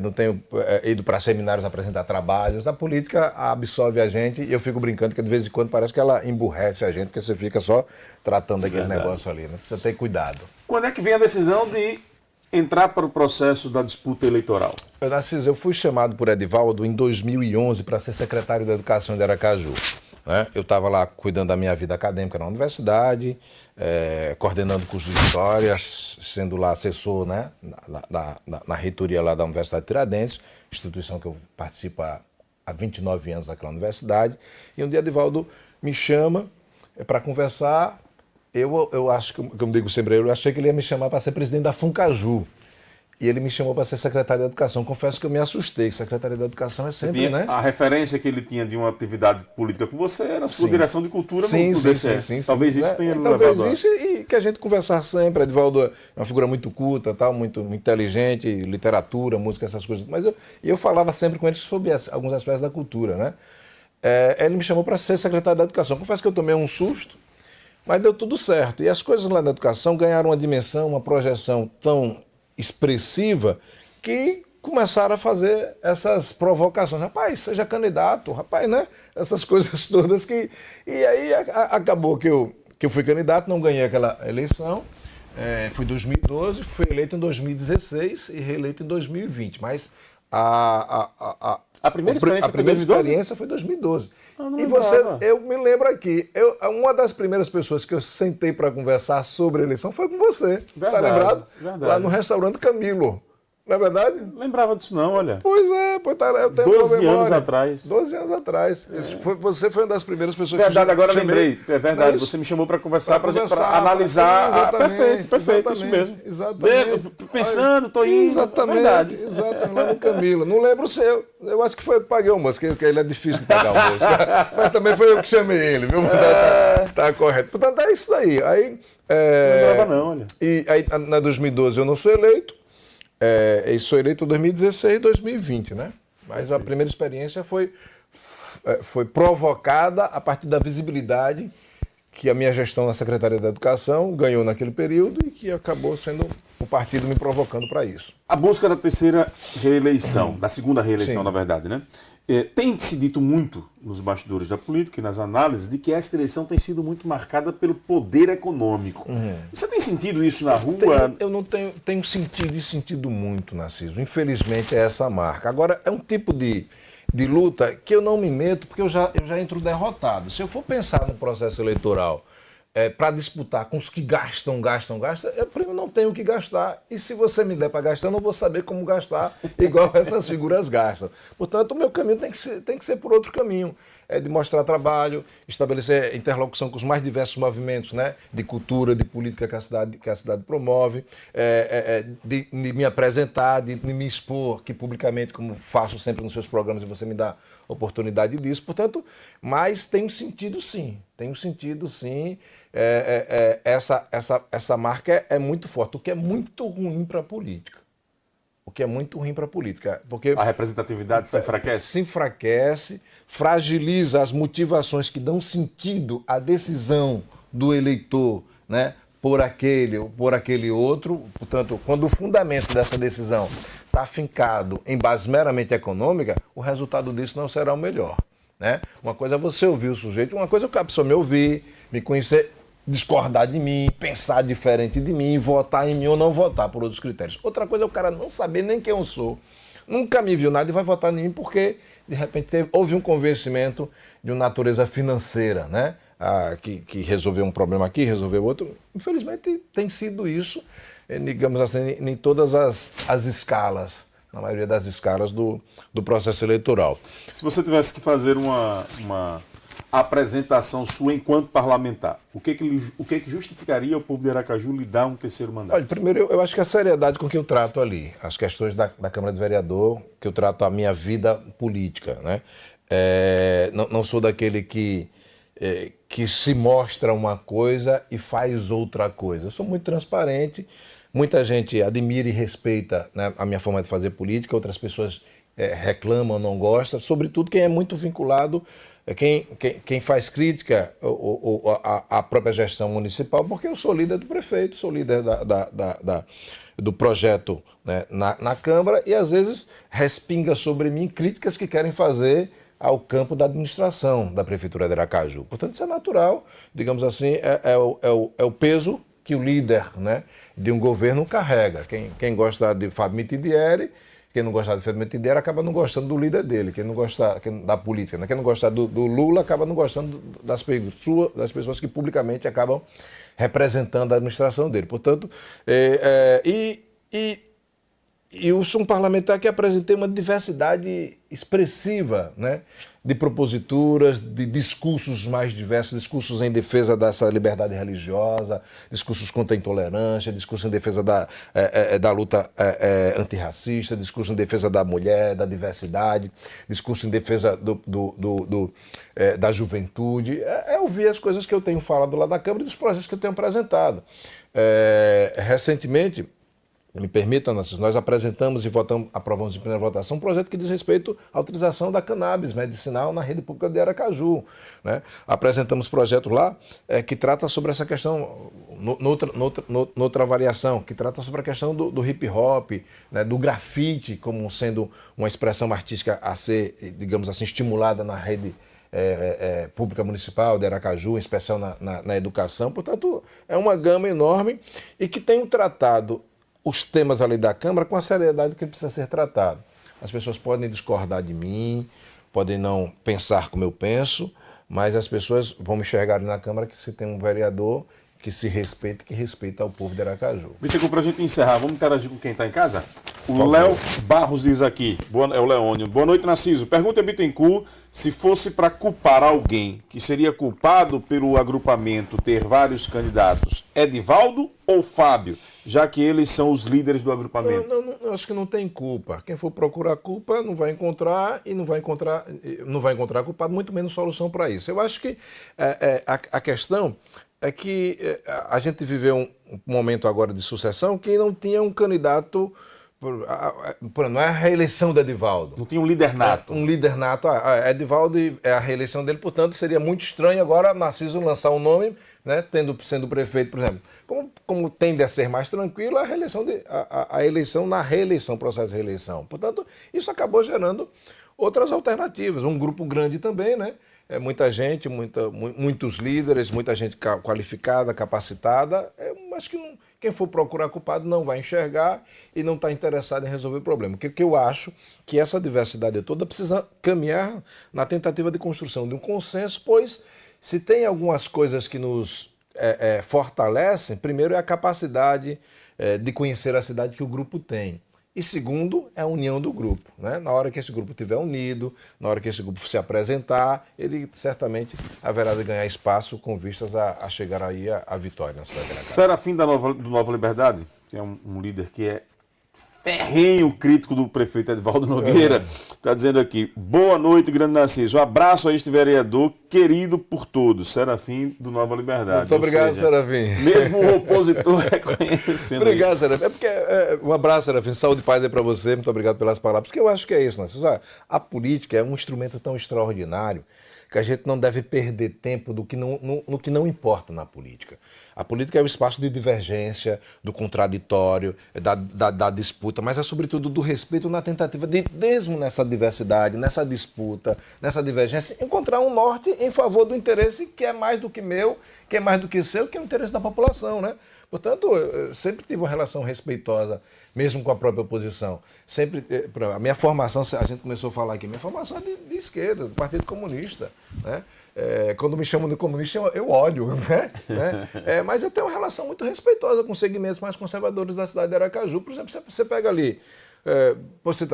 não tenho ido para seminários apresentar trabalhos. A política absorve a gente e eu fico brincando que de vez em quando parece que ela emburrece a gente, porque você fica só tratando aquele negócio ali, né? Precisa ter cuidado.
Quando é que vem a decisão de entrar para o processo da disputa eleitoral?
Narciso, eu fui chamado por Edivaldo em 2011 para ser secretário da Educação de Aracaju. Né? Eu estava lá cuidando da minha vida acadêmica na universidade, coordenando cursos de história, sendo lá assessor, né, na reitoria lá da Universidade Tiradentes, instituição que eu participo há 29 anos naquela universidade. E um dia Edivaldo me chama para conversar. Eu acho que, como digo sempre, eu achei que ele ia me chamar para ser presidente da Funcaju. E ele me chamou para ser secretário da Educação. Confesso que eu me assustei. Secretaria da Educação é sempre, né?
A referência que ele tinha de uma atividade política com você era a sua direção de cultura no DCE.
Sim.
Talvez isso tenha levado
Talvez isso e que a gente conversar sempre. Edivaldo é uma figura muito culta, tal, muito inteligente, literatura, música, essas coisas. Mas eu falava sempre com ele sobre alguns aspectos da cultura, né? Ele me chamou para ser secretário da Educação. Confesso que eu tomei um susto, mas deu tudo certo. E as coisas lá na educação ganharam uma dimensão, uma projeção tão expressiva que começaram a fazer essas provocações. Rapaz, seja candidato, rapaz, né? Essas coisas todas que... E aí acabou que eu fui candidato, não ganhei aquela eleição. Foi em 2012, fui eleito em 2016 e reeleito em 2020. Mas a primeira experiência foi em 2012. Eu me lembro aqui, uma das primeiras pessoas que eu sentei para conversar sobre a eleição foi com você. Está lembrado?
Verdade.
Lá no restaurante Camilo. Não é verdade?
Lembrava disso não, olha.
Pois é, eu tenho
12
uma
anos
memória.
atrás.
12 anos atrás. Você foi uma das primeiras pessoas
Verdade,
que
agora
chamei.
lembrei. É verdade,
Mas-
você me chamou para conversar, para
conversar,
analisar.
exatamente,
Perfeito, isso
exatamente,
mesmo.
exatamente.
Pensando, estou indo.
Exatamente,
Verdade.
exatamente, lá no Camilo. Não lembro o seu. Eu acho que foi eu que paguei o almoço, que ele é difícil de pagar o almoço. Mas também foi eu que chamei ele, viu? Tá correto. Portanto, é isso daí. Aí,
Não lembrava não, olha.
E aí, na 2012 eu não sou eleito. Eu sou eleito em 2016 e 2020, né? Mas a primeira experiência foi provocada a partir da visibilidade que a minha gestão na Secretaria da Educação ganhou naquele período e que acabou sendo o partido me provocando para isso.
A busca da terceira reeleição, da segunda reeleição,
Sim.
na verdade, né? Tem se dito muito nos bastidores da política e nas análises de que esta eleição tem sido muito marcada pelo poder econômico. Você tem sentido isso na rua?
Eu não tenho sentido e sentido muito, Narciso. Infelizmente é essa a marca. Agora, é um tipo de luta que eu não me meto porque eu já entro derrotado. Se eu for pensar no processo eleitoral para disputar com os que gastam, eu primeiro não tenho o que gastar. E se você me der para gastar, eu não vou saber como gastar igual essas figuras gastam. Portanto, o meu caminho tem que ser por outro caminho. É de mostrar trabalho, estabelecer interlocução com os mais diversos movimentos, né, de cultura, de política que a cidade promove, de me apresentar, de me expor aqui publicamente, como faço sempre nos seus programas, e você me dá oportunidade disso. Portanto, mas tenho sentido sim. Essa marca é muito forte, o que é muito ruim para a política. Porque
A representatividade se enfraquece?
se enfraquece, fragiliza as motivações que dão sentido à decisão do eleitor, né, por aquele outro. Portanto, quando o fundamento dessa decisão está afincado em base meramente econômica, o resultado disso não será o melhor, né? Uma coisa é você ouvir o sujeito, uma coisa é a pessoa me ouvir, me conhecer, discordar de mim, pensar diferente de mim, votar em mim ou não votar por outros critérios. Outra coisa é o cara não saber nem quem eu sou, nunca me viu nada e vai votar em mim porque, de repente, houve um convencimento de uma natureza financeira, né? Que resolveu um problema aqui, resolveu outro. Infelizmente, tem sido isso, digamos assim, em todas as escalas, na maioria das escalas do processo eleitoral.
Se você tivesse que fazer uma apresentação sua enquanto parlamentar, o que justificaria o povo de Aracaju lhe dar um terceiro mandato?
Olha, primeiro, eu acho que a seriedade com que eu trato ali, as questões da Câmara de Vereador, que eu trato a minha vida política, né? Não sou daquele que se mostra uma coisa e faz outra coisa. Eu sou muito transparente, muita gente admira e respeita, né, a minha forma de fazer política, outras pessoas reclamam, não gostam, sobretudo quem é muito vinculado, quem faz crítica à própria gestão municipal, porque eu sou líder do prefeito, sou líder do projeto, né, na Câmara, e às vezes respinga sobre mim críticas que querem fazer ao campo da administração da Prefeitura de Aracaju. Portanto, isso é natural, digamos assim, é o peso que o líder, né, de um governo carrega. Quem gosta de Fábio Mitidieri, quem não gosta de Fábio Mitidieri acaba não gostando do líder dele, quem não gosta da política, né? Quem não gosta do Lula acaba não gostando das pessoas que publicamente acabam representando a administração dele. Portanto, eu sou um parlamentar que apresentei uma diversidade expressiva, né, de proposituras, de discursos mais diversos, discursos em defesa dessa liberdade religiosa, discursos contra a intolerância, discursos em defesa da luta antirracista, discursos em defesa da mulher, da diversidade, discurso em defesa da juventude. Ouvir as coisas que eu tenho falado lá da Câmara e dos projetos que eu tenho apresentado. Recentemente, me permitam, nós apresentamos e aprovamos em primeira votação um projeto que diz respeito à utilização da cannabis medicinal na rede pública de Aracaju, né? Apresentamos projeto lá que trata sobre essa questão, noutra variação, que trata sobre a questão do hip hop, né, do grafite como sendo uma expressão artística a ser, digamos assim, estimulada na rede pública municipal de Aracaju, em especial na educação. Portanto, é uma gama enorme e que tem tratado os temas ali da Câmara com a seriedade que precisa ser tratado. As pessoas podem discordar de mim, podem não pensar como eu penso, mas as pessoas vão me enxergar ali na Câmara que se tem um vereador que se respeita, que respeita o povo de Aracaju.
Bittencourt, para a gente encerrar, vamos interagir com quem está em casa? O Léo Barros diz aqui, é o Leônio. Boa noite, Narciso. Pergunta a Bittencourt se fosse para culpar alguém que seria culpado pelo agrupamento ter vários candidatos, Edivaldo ou Fábio, já que eles são os líderes do agrupamento.
Eu acho que não tem culpa. Quem for procurar culpa não vai encontrar e não vai encontrar culpado, muito menos solução para isso. Eu acho que a questão é que a gente viveu um momento agora de sucessão que não tinha um candidato. Não é a reeleição do Edivaldo.
Não tinha um líder nato.
Um líder nato. Edivaldo é a reeleição dele, portanto, seria muito estranho agora Narciso lançar um nome, né, sendo prefeito, por exemplo. Como tende a ser mais tranquilo a eleição na reeleição, processo de reeleição. Portanto, isso acabou gerando outras alternativas. Um grupo grande também, né? Muita gente, muitos líderes, muita gente qualificada, capacitada. Acho que quem for procurar culpado não vai enxergar e não está interessado em resolver o problema. Porque eu acho que essa diversidade toda precisa caminhar na tentativa de construção de um consenso, pois se tem algumas coisas que nos fortalecem, primeiro é a capacidade de conhecer a cidade que o grupo tem. E segundo, é a união do grupo, né? Na hora que esse grupo estiver unido, na hora que esse grupo se apresentar, ele certamente haverá de ganhar espaço com vistas a chegar aí à vitória na cidade de Aracaju.
Serafim do Nova Liberdade, que é um líder que é ferrenho crítico do prefeito Edivaldo Nogueira, está dizendo aqui: boa noite, grande Narciso. Um abraço a este vereador querido por todos, Serafim do Nova Liberdade.
Muito obrigado, Serafim.
Mesmo o opositor reconhecendo.
Obrigado, Serafim. Um abraço, Serafim. Saúde e paz aí para você. Muito obrigado pelas palavras. Porque eu acho que é isso, Narciso. A política é um instrumento tão extraordinário que a gente não deve perder tempo no que não importa na política. A política é o espaço de divergência, do contraditório, da disputa, mas é sobretudo do respeito na tentativa de, mesmo nessa diversidade, nessa disputa, nessa divergência, encontrar um norte em favor do interesse que é mais do que meu, que é mais do que seu, que é o interesse da população, né? Portanto, eu sempre tive uma relação respeitosa, mesmo com a própria oposição. Sempre, a minha formação, a gente começou a falar aqui, minha formação é de esquerda, do Partido Comunista, né? Quando me chamam de comunista, eu olho, né? Mas eu tenho uma relação muito respeitosa com segmentos mais conservadores da cidade de Aracaju. Por exemplo, você pega ali, você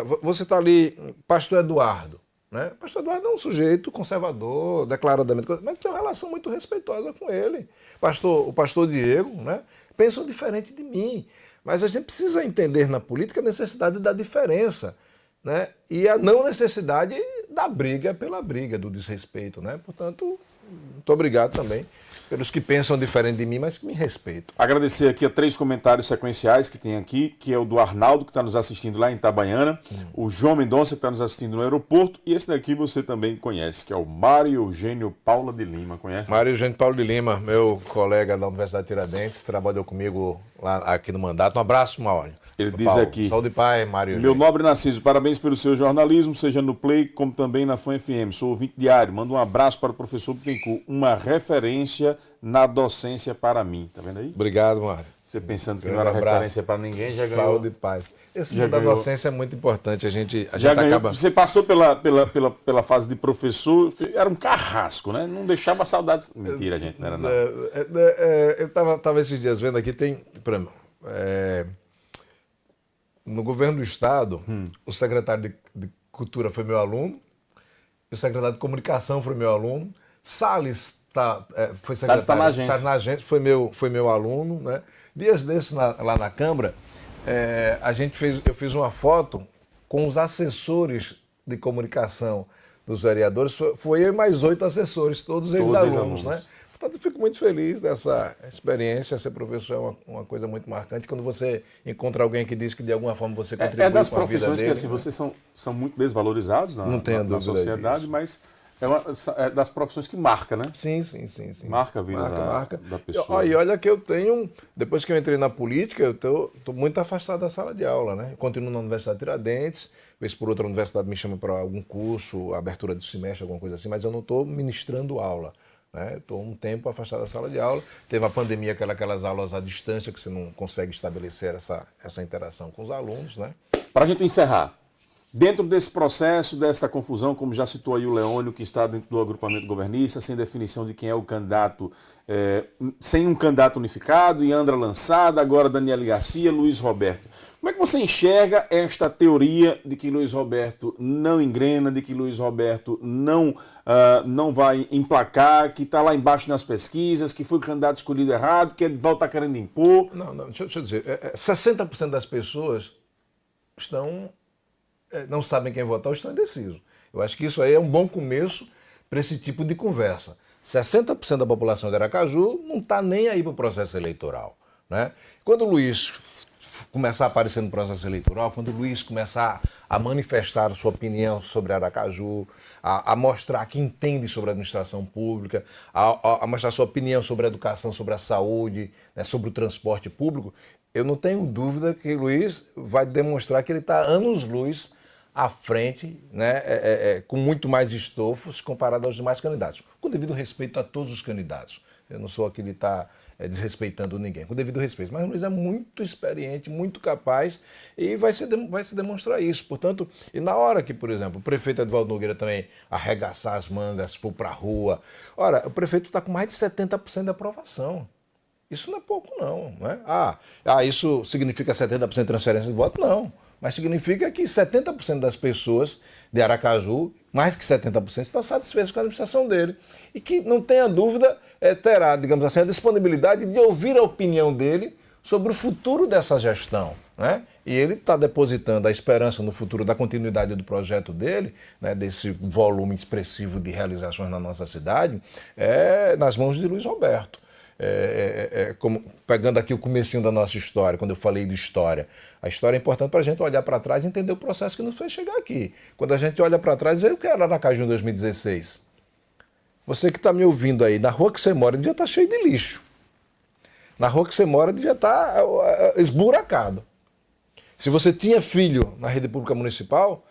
tá ali, Pastor Eduardo, né? Pastor Eduardo é um sujeito conservador, declaradamente, mas tem uma relação muito respeitosa com ele. O pastor Diego, né? Pensam diferente de mim. Mas a gente precisa entender na política a necessidade da diferença, né? E a não necessidade da briga pela briga, do desrespeito, né? Portanto, muito obrigado também pelos que pensam diferente de mim, mas que me respeitam.
Agradecer aqui a 3 comentários sequenciais que tem aqui, que é o do Arnaldo, que está nos assistindo lá em Itabaiana, o João Mendonça, que está nos assistindo no aeroporto, e esse daqui você também conhece, que é o Mário Eugênio Paula de Lima. Conhece?
Mário Eugênio Paula de Lima, meu colega da Universidade Tiradentes, trabalhou comigo lá aqui no mandato. Um abraço, Mário.
Ele diz aqui:
saúde e paz, Mário.
Meu nobre Narciso, parabéns pelo seu jornalismo, seja no Play como também na Fã FM. Sou ouvinte diário. Manda um abraço para o professor Bittencourt, uma referência na docência para mim. Tá vendo aí?
Obrigado, Mário.
Você pensando que não era referência para ninguém, já ganhou.
Saúde e paz. Esse mundo da docência é muito importante. A gente
ganhou.
acaba.
Você passou pela fase de professor, era um carrasco, né? Não deixava saudades. Mentira, gente, não era nada.
Eu estava esses dias vendo aqui, no governo do Estado, o secretário de Cultura foi meu aluno, o secretário de Comunicação foi meu aluno, Salles foi secretário.
Salles
na agência, foi meu aluno, né? Dias desses, lá na Câmara, eu fiz uma foto com os assessores de comunicação dos vereadores, foi eu e mais 8 assessores, todos eles alunos, né? Portanto, eu fico muito feliz dessa experiência. Ser professor é uma coisa muito marcante. Quando você encontra alguém que diz que de alguma forma você contribui
das
com a vida
profissões
dele,
que assim, vocês são muito desvalorizados na sociedade,
disso.
mas é das profissões que marca, né?
Sim.
Marca a vida da pessoa.
E olha que eu tenho, depois que eu entrei na política, eu estou muito afastado da sala de aula, né? Eu continuo na Universidade Tiradentes, vez por outra a universidade me chama para algum curso, abertura de semestre, alguma coisa assim, mas eu não estou ministrando aula. Estou um tempo afastado da sala de aula. Teve a pandemia, aquelas aulas à distância, que você não consegue estabelecer essa interação com os alunos, né?
Para a gente encerrar, Dentro desse processo, dessa confusão, como já citou aí o Leônio, que está dentro do agrupamento governista, sem definição de quem é o candidato, sem um candidato unificado, Iandra lançada, agora Daniele Garcia, Luiz Roberto. Como é que você enxerga esta teoria de que Luiz Roberto não engrena, de que Luiz Roberto não vai emplacar, que está lá embaixo nas pesquisas, que foi o candidato escolhido errado, que Edivaldo está querendo impor?
Não, deixa eu dizer, 60% das pessoas não sabem quem votar ou estão indecisos. Eu acho que isso aí é um bom começo para esse tipo de conversa. 60% da população de Aracaju não está nem aí para o processo eleitoral, né? Quando o Luiz começar a aparecer no processo eleitoral, quando o Luiz começar a manifestar a sua opinião sobre Aracaju, a mostrar que entende sobre a administração pública, a mostrar sua opinião sobre a educação, sobre a saúde, né, sobre o transporte público, eu não tenho dúvida que o Luiz vai demonstrar que ele está anos-luz à frente, né, com muito mais estofos comparado aos demais candidatos. Com devido respeito a todos os candidatos. Eu não sou aqui de estar desrespeitando ninguém, com devido respeito. Mas o Luiz é muito experiente, muito capaz e vai se demonstrar isso. Portanto, e na hora que, por exemplo, o prefeito Edivaldo Nogueira também arregaçar as mangas, for para a rua. Ora, o prefeito está com mais de 70% de aprovação. Isso não é pouco, não. Né? Isso significa 70% de transferência de voto? Não. Mas significa que 70% das pessoas de Aracaju, mais que 70%, estão satisfeitas com a administração dele. E que, não tenha dúvida, terá, digamos assim, a disponibilidade de ouvir a opinião dele sobre o futuro dessa gestão. Né? E ele está depositando a esperança no futuro da continuidade do projeto dele, né, desse volume expressivo de realizações na nossa cidade, nas mãos de Luiz Roberto. Como, pegando aqui o comecinho da nossa história, quando eu falei de história. A história é importante para a gente olhar para trás e entender o processo que nos fez chegar aqui. Quando a gente olha para trás, vê o que era Aracaju em 2016. Você que está me ouvindo aí, na rua que você mora devia estar cheio de lixo. Na rua que você mora devia estar esburacado. Se você tinha filho na rede pública municipal,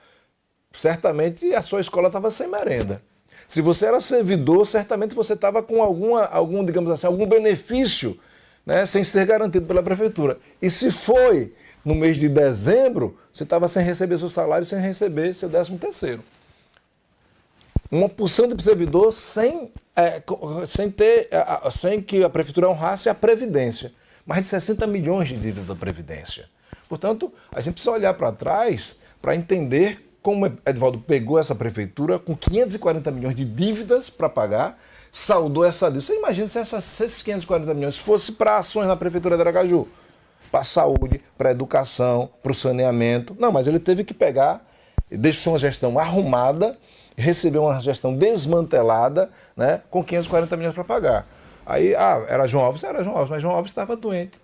certamente a sua escola estava sem merenda. Se você era servidor, certamente você estava com algum, digamos assim, algum benefício, né, sem ser garantido pela prefeitura. E se foi no mês de dezembro, você estava sem receber seu salário, sem receber seu 13º. Uma porção de servidor sem que a prefeitura honrasse a Previdência. Mais de 60 milhões de dívidas da Previdência. Portanto, a gente precisa olhar para trás para entender como Edivaldo pegou essa prefeitura com 540 milhões de dívidas para pagar, saldou essa dívida. Você imagina se esses 540 milhões fossem para ações na prefeitura de Aracaju, para a saúde, para a educação, para o saneamento. Não, mas ele teve que pegar, deixou uma gestão arrumada, recebeu uma gestão desmantelada, né, com 540 milhões para pagar. Aí, era João Alves? Era João Alves, mas João Alves estava doente.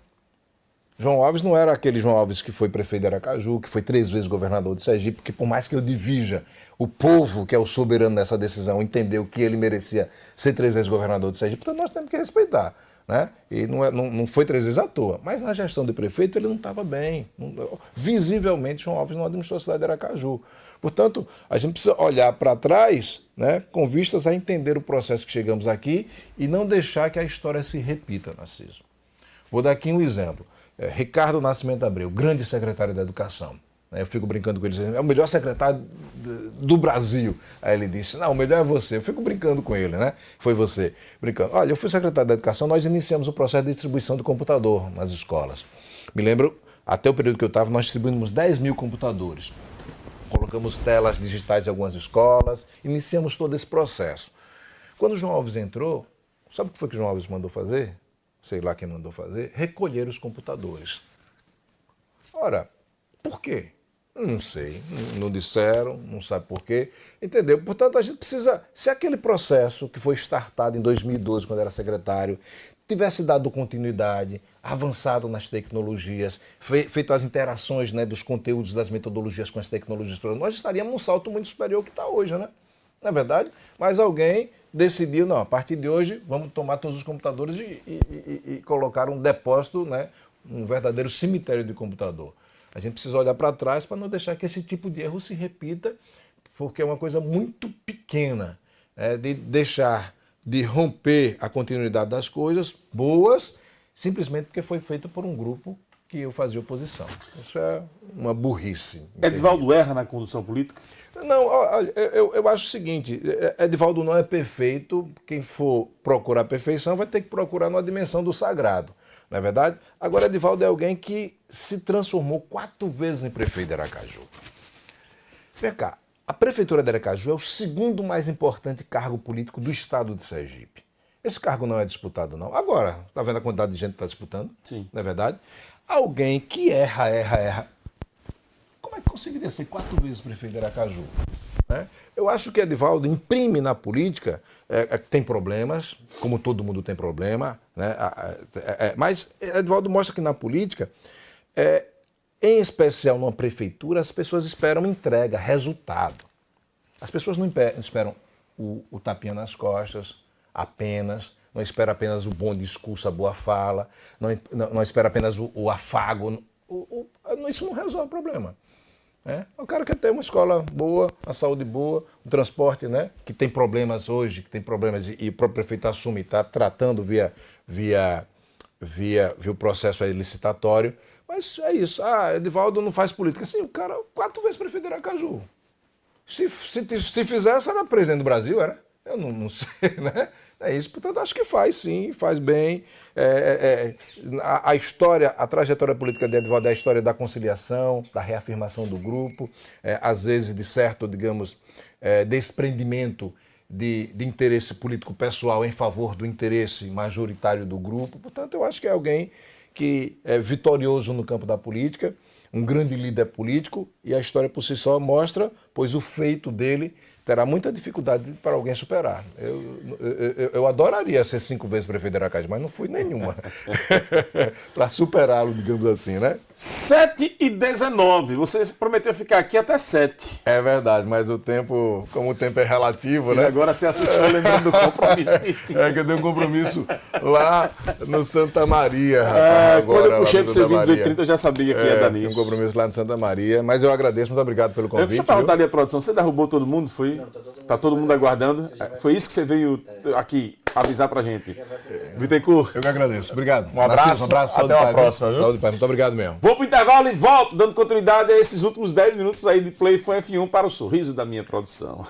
João Alves não era aquele João Alves que foi prefeito de Aracaju, que foi 3 vezes governador de Sergipe, porque por mais que eu divija, o povo, que é o soberano nessa decisão, entendeu que ele merecia ser 3 vezes governador de Sergipe, então nós temos que respeitar. Né? E não foi 3 vezes à toa. Mas na gestão de prefeito ele não estava bem. Visivelmente, João Alves não administrou a cidade de Aracaju. Portanto, a gente precisa olhar para trás, né, com vistas a entender o processo que chegamos aqui e não deixar que a história se repita, Narciso. Vou dar aqui um exemplo. Ricardo Nascimento Abreu, grande secretário da Educação. Eu fico brincando com ele, dizendo, é o melhor secretário do Brasil. Aí ele disse, não, o melhor é você. Eu fico brincando com ele, né? Foi você. Brincando. Olha, eu fui secretário da Educação, nós iniciamos o processo de distribuição de computador nas escolas. Me lembro, até o período que eu estava, nós distribuímos 10 mil computadores. Colocamos telas digitais em algumas escolas, iniciamos todo esse processo. Quando o João Alves entrou, sabe o que foi que o João Alves mandou fazer? Sei lá quem mandou fazer, recolher os computadores. Ora, por quê? Não sei, não disseram, não sabe por quê, entendeu? Portanto, a gente precisa, se aquele processo que foi startado em 2012, quando era secretário, tivesse dado continuidade, avançado nas tecnologias, feito as interações, né, dos conteúdos, das metodologias com as tecnologias, nós estaríamos num salto muito superior ao que está hoje, né? Não é verdade? Mas alguém decidiu, não, a partir de hoje vamos tomar todos os computadores e colocar um depósito, né, um verdadeiro cemitério de computador. A gente precisa olhar para trás para não deixar que esse tipo de erro se repita, porque é uma coisa muito pequena, de deixar de romper a continuidade das coisas boas, simplesmente porque foi feito por um grupo que eu fazia oposição. Isso é uma burrice.
Edivaldo erra na condução política?
Não, olha, eu acho o seguinte, Edivaldo não é perfeito, quem for procurar perfeição vai ter que procurar numa dimensão do sagrado, não é verdade? Agora, Edivaldo é alguém que se transformou 4 vezes em prefeito de Aracaju. Vem cá, a prefeitura de Aracaju é o segundo mais importante cargo político do estado de Sergipe. Esse cargo não é disputado, não. Agora, está vendo a quantidade de gente que está disputando?
Sim.
Não é verdade? Alguém que erra. Como é que conseguiria ser 4 vezes prefeito de Aracaju? Né? Eu acho que Edivaldo imprime na política, tem problemas, como todo mundo tem problema, né? Mas Edivaldo mostra que na política, em especial numa prefeitura, as pessoas esperam entrega, resultado. As pessoas não esperam o tapinha nas costas apenas, não esperam apenas o bom discurso, a boa fala, não esperam apenas o afago. Isso não resolve o problema. O cara quer ter uma escola boa, uma saúde boa, um transporte, né, que tem problemas hoje, que tem problemas e o próprio prefeito assume e está tratando via o processo aí licitatório. Mas é isso. Edivaldo não faz política. Sim, o cara 4 vezes prefeito de Aracaju. Se fizesse, era presidente do Brasil, era? Eu não sei, né? É isso, portanto, acho que faz sim, faz bem. A história, a trajetória política de Edivaldo é a história da conciliação, da reafirmação do grupo, às vezes de certo, digamos, desprendimento de interesse político pessoal em favor do interesse majoritário do grupo. Portanto, eu acho que é alguém que é vitorioso no campo da política, um grande líder político, e a história por si só mostra, pois o feito dele terá muita dificuldade para alguém superar. Eu adoraria ser 5 vezes prefeito de Aracaju, mas não fui nenhuma. Para superá-lo, digamos assim, né?
7h19. Você prometeu ficar aqui até 7.
É verdade, mas o tempo, como o tempo é relativo,
E
né?
agora você assustou lembrando do compromisso.
É que eu tenho um compromisso lá no Santa Maria, rapaz.
Quando eu puxei
lá
para
no
você
Santa
vir
Maria.
18h30, eu já sabia que ia dar
Tenho um
nisso.
compromisso lá no Santa Maria, mas eu agradeço, muito obrigado pelo convite.
Deixa eu perguntar ali a produção, você derrubou todo mundo? Foi? Tá todo mundo aguardando? Foi isso que você veio aqui avisar pra gente. Bittencourt.
Eu que agradeço. Obrigado.
Um abraço.
Narciso, um abraço.
Até
Saúde
uma
e paz, viu?
próxima, viu?
Saúde e paz. Muito obrigado mesmo.
Vou pro intervalo e volto, dando continuidade a esses últimos 10 minutos aí de Play foi F1 para o sorriso da minha produção.